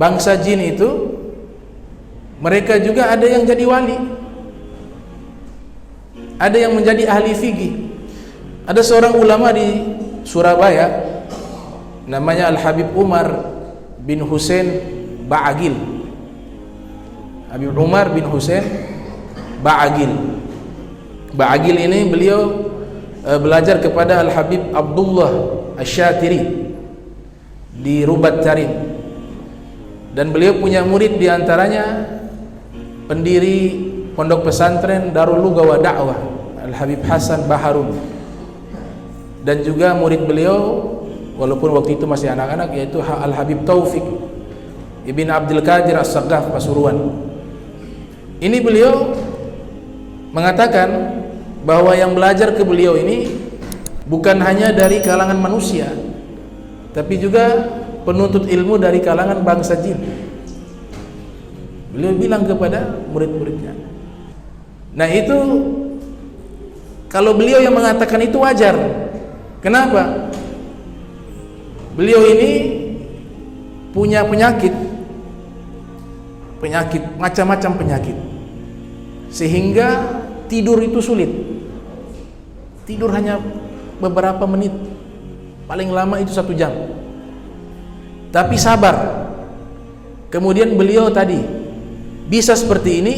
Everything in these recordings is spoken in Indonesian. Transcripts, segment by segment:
bangsa jin itu mereka juga ada yang jadi wali, ada yang menjadi ahli fikih. Ada seorang ulama di Surabaya namanya Al-Habib Umar bin Husain Ba'agil. Habib Umar bin Husain Ba'agil. Ba'agil ini beliau belajar kepada Al-Habib Abdullah Asy-Syatiri di Rubat Tarim, dan beliau punya murid diantaranya pendiri pondok pesantren Darul Lugha wa Da'wah Al-Habib Hasan Baharun, dan juga murid beliau walaupun waktu itu masih anak-anak yaitu Al-Habib Taufik Ibn Abdul Qadir As-Saqqaf Pasuruan. Ini beliau mengatakan bahwa yang belajar ke beliau ini bukan hanya dari kalangan manusia, tapi juga penuntut ilmu dari kalangan bangsa jin. Beliau bilang kepada murid-muridnya. Nah itu, kalau beliau yang mengatakan itu wajar. Kenapa? Beliau ini punya penyakit macam-macam penyakit, sehingga tidur itu sulit. Tidur hanya beberapa menit, paling lama itu 1 jam. Tapi sabar. Kemudian beliau tadi bisa seperti ini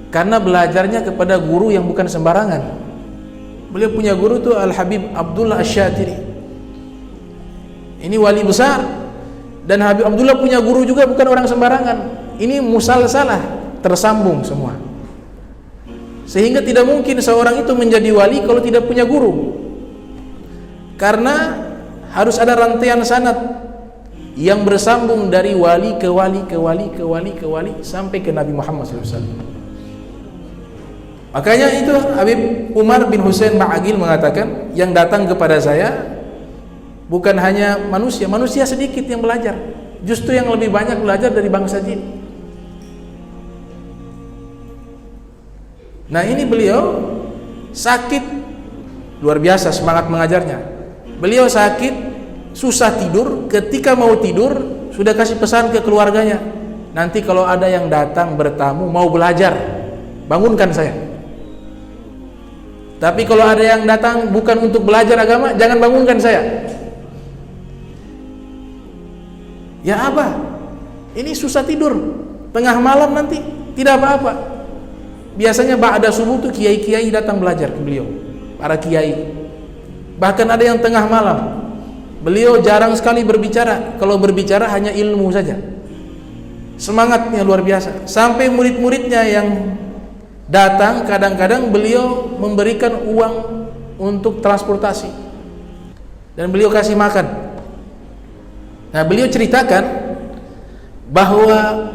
karena belajarnya kepada guru yang bukan sembarangan. Beliau punya guru itu Al-Habib Abdullah Asy-Syatiri. Ini wali besar, dan Habib Abdullah punya guru juga bukan orang sembarangan. Ini musalsalah, tersambung semua. Sehingga tidak mungkin seorang itu menjadi wali kalau tidak punya guru. Karena harus ada rantaian sanad yang bersambung dari wali ke wali ke wali ke wali ke wali sampai ke Nabi Muhammad SAW. Makanya itu Habib Umar bin Husain Ba'agil mengatakan, yang datang kepada saya bukan hanya manusia sedikit yang belajar, justru yang lebih banyak belajar dari bangsa jin. Nah ini beliau sakit luar biasa, semangat mengajarnya. Beliau sakit, susah tidur. Ketika mau tidur sudah kasih pesan ke keluarganya, nanti kalau ada yang datang bertamu mau belajar, bangunkan saya. Tapi kalau ada yang datang bukan untuk belajar agama, jangan bangunkan saya. Ya Abah, ini susah tidur, tengah malam nanti tidak apa-apa. Biasanya ba'da subuh tuh kiai-kiai datang belajar ke beliau, para kiai. Bahkan ada yang tengah malam. Beliau jarang sekali berbicara. Kalau berbicara hanya ilmu saja. Semangatnya luar biasa. Sampai murid-muridnya yang datang, kadang-kadang beliau memberikan uang untuk transportasi, dan beliau kasih makan. Nah beliau ceritakan bahwa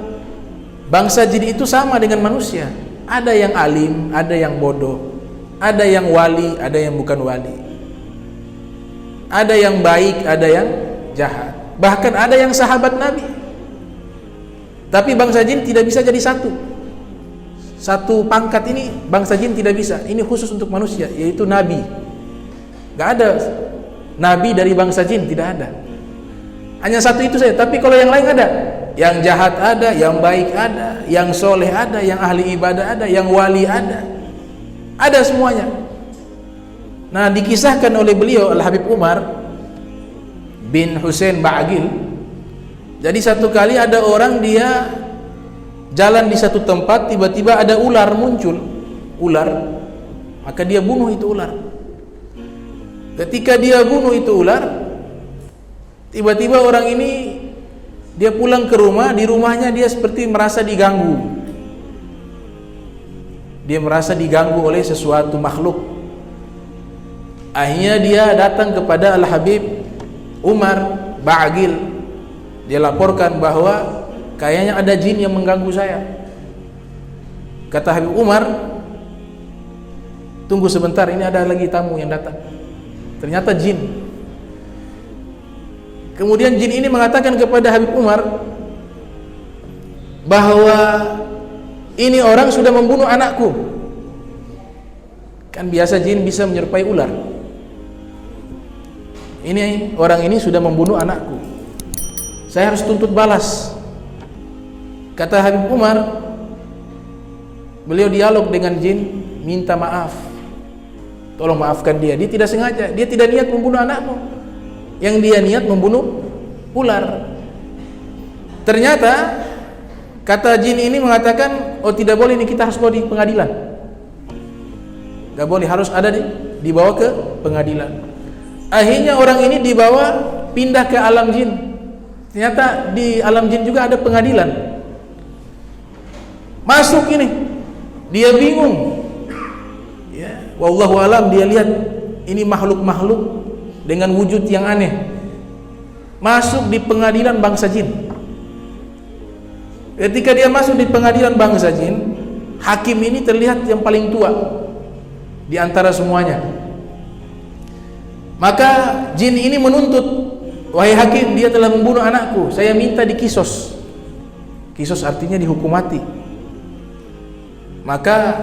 bangsa jin itu sama dengan manusia. Ada yang alim, ada yang bodoh, ada yang wali, ada yang bukan wali, ada yang baik, ada yang jahat, bahkan ada yang sahabat Nabi. Tapi bangsa jin tidak bisa jadi satu pangkat. Ini bangsa jin tidak bisa. Ini khusus untuk manusia, yaitu Nabi. Gak ada Nabi dari bangsa jin, tidak ada. Hanya satu itu saja. Tapi kalau yang lain ada. Yang jahat ada, yang baik ada, yang soleh ada, yang ahli ibadah ada, yang wali ada. Ada semuanya. Nah dikisahkan oleh beliau Al-Habib Umar bin Husain Ba'agil. Jadi satu kali ada orang, dia jalan di satu tempat, tiba-tiba ada ular muncul. Ular. Maka dia bunuh itu ular. Ketika dia bunuh itu ular, tiba-tiba orang ini dia pulang ke rumah. Di rumahnya dia seperti merasa diganggu. Dia merasa diganggu oleh sesuatu makhluk. Akhirnya dia datang kepada Al-Habib Umar Ba'agil. Dia laporkan bahwa kayaknya ada jin yang mengganggu saya. Kata Habib Umar, tunggu sebentar, ini ada lagi tamu yang datang. Ternyata jin. Kemudian jin ini mengatakan kepada Habib Umar bahwa ini orang sudah membunuh anakku. Kan biasa jin bisa menyerupai ular. Ini orang ini sudah membunuh anakku. Saya harus tuntut balas. Kata Habib Umar, beliau dialog dengan jin, minta maaf, tolong maafkan dia tidak sengaja, dia tidak niat membunuh anakmu, yang dia niat membunuh ular. Ternyata kata jin ini mengatakan, oh tidak boleh, ini kita harus bawa di pengadilan, gak boleh, harus ada dibawa ke pengadilan. Akhirnya orang ini dibawa pindah ke alam jin. Ternyata di alam jin juga ada pengadilan. Masuk ini, dia bingung, ya, wallahu alam, dia lihat ini makhluk-makhluk dengan wujud yang aneh. Masuk di pengadilan bangsa jin. Ketika dia masuk di pengadilan bangsa jin, hakim ini terlihat yang paling tua di antara semuanya. Maka jin ini menuntut, wahai hakim, dia telah membunuh anakku, saya minta dikisos. Kisos artinya dihukum mati. Maka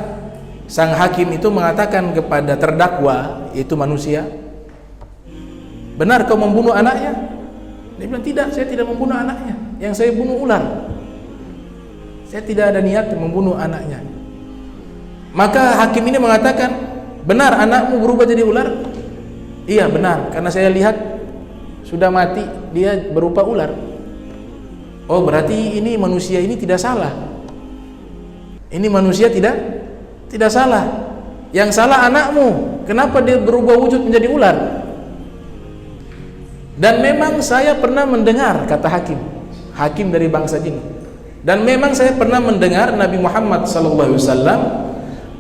sang hakim itu mengatakan kepada terdakwa, yaitu manusia, benar kau membunuh anaknya? Dia bilang, tidak, saya tidak membunuh anaknya, yang saya bunuh ular, saya tidak ada niat membunuh anaknya. Maka hakim ini mengatakan, benar anakmu berubah jadi ular? Iya benar, karena saya lihat sudah mati, dia berupa ular. Oh berarti ini manusia ini tidak salah. Ini manusia tidak salah. Yang salah anakmu. Kenapa dia berubah wujud menjadi ular? Dan memang saya pernah mendengar, kata hakim dari bangsa jin, dan memang saya pernah mendengar Nabi Muhammad SAW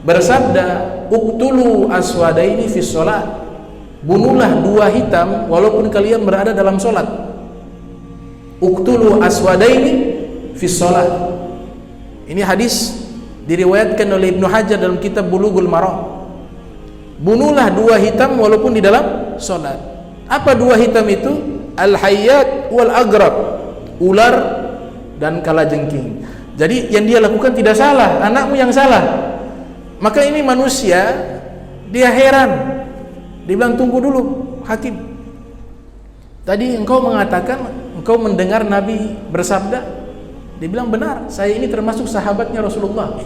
bersabda, uqtulu aswadaini fi sholat, bunuhlah dua hitam walaupun kalian berada dalam sholat. Uqtulu aswadaini fi sholat. Ini hadis diriwayatkan oleh Ibnu Hajar dalam kitab Bulughul Maram. Bunuhlah dua hitam walaupun di dalam sholat. Apa dua hitam itu? Al-hayyat wal agrab, ular dan kalajengking. Jadi yang dia lakukan tidak salah, anakmu yang salah. Maka ini manusia, dia heran. Dia bilang, tunggu dulu hakim, tadi engkau mengatakan engkau mendengar Nabi bersabda. Dia bilang, benar, saya ini termasuk sahabatnya Rasulullah.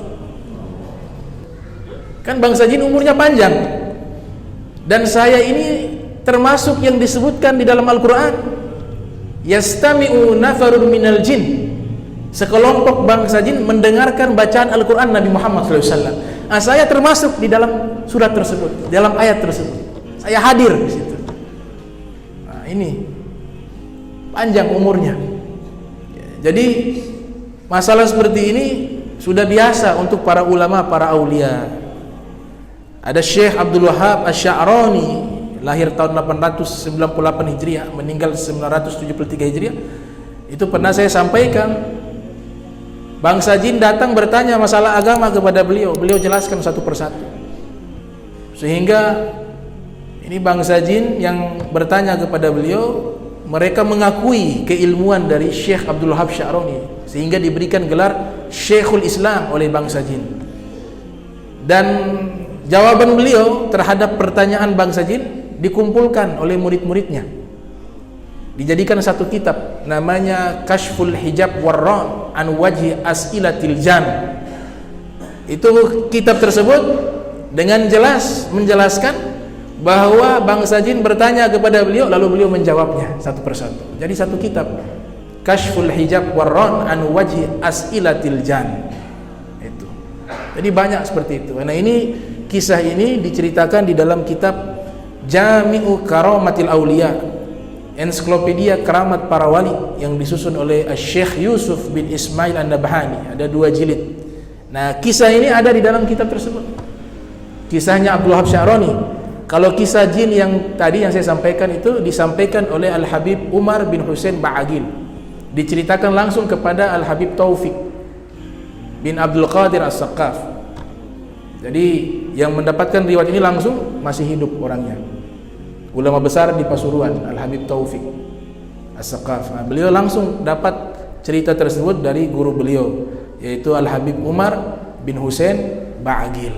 Kan bangsa jin umurnya panjang, dan saya ini termasuk yang disebutkan di dalam Al-Quran, yastami'u nafarun minal jin, sekelompok bangsa jin mendengarkan bacaan Al-Quran Nabi Muhammad SAW. Nah, saya termasuk di dalam surat tersebut, dalam ayat tersebut, saya hadir di situ. Nah, ini panjang umurnya. Jadi masalah seperti ini sudah biasa untuk para ulama, para aulia. Ada Syekh Abdul Wahab Asy-Sya'rani, lahir tahun 898 Hijriah, meninggal 973 Hijriah. Itu pernah saya sampaikan. Bangsa jin datang bertanya masalah agama kepada beliau, beliau jelaskan satu persatu. Sehingga ini bangsa jin yang bertanya kepada beliau, mereka mengakui keilmuan dari Syekh Abdul Wahab Asy-Sya'rani, sehingga diberikan gelar Syekhul Islam oleh bangsa jin. Dan jawaban beliau terhadap pertanyaan bangsa jin dikumpulkan oleh murid-muridnya, dijadikan satu kitab, namanya Kashful Hijab Warran an Wajhi As'ilatil Jan. Itu kitab tersebut dengan jelas menjelaskan bahwa bangsa jin bertanya kepada beliau, lalu beliau menjawabnya satu persatu. Jadi satu kitab, Kashful Hijab Warran an Wajhi As'ilatil Jan. Itu. Jadi banyak seperti itu. Nah, ini kisah ini diceritakan di dalam kitab Jami'u Karamatil Auliya, ensiklopedia keramat para wali, yang disusun oleh Syekh Yusuf bin Ismail An-Nabhani. Ada 2 jilid. Nah, kisah ini ada di dalam kitab tersebut. Kisahnya Abdul Wahab Asy-Sya'rani. Kalau kisah jin yang tadi yang saya sampaikan itu disampaikan oleh Al-Habib Umar bin Husain Ba'agil, diceritakan langsung kepada Al-Habib Taufik bin Abdul Qadir As-Saqqaf. Jadi yang mendapatkan riwayat ini langsung masih hidup orangnya, ulama besar di Pasuruan, Al-Habib Taufik As-Saqqaf. Nah, beliau langsung dapat cerita tersebut dari guru beliau, yaitu Al-Habib Umar bin Husain Ba'agil.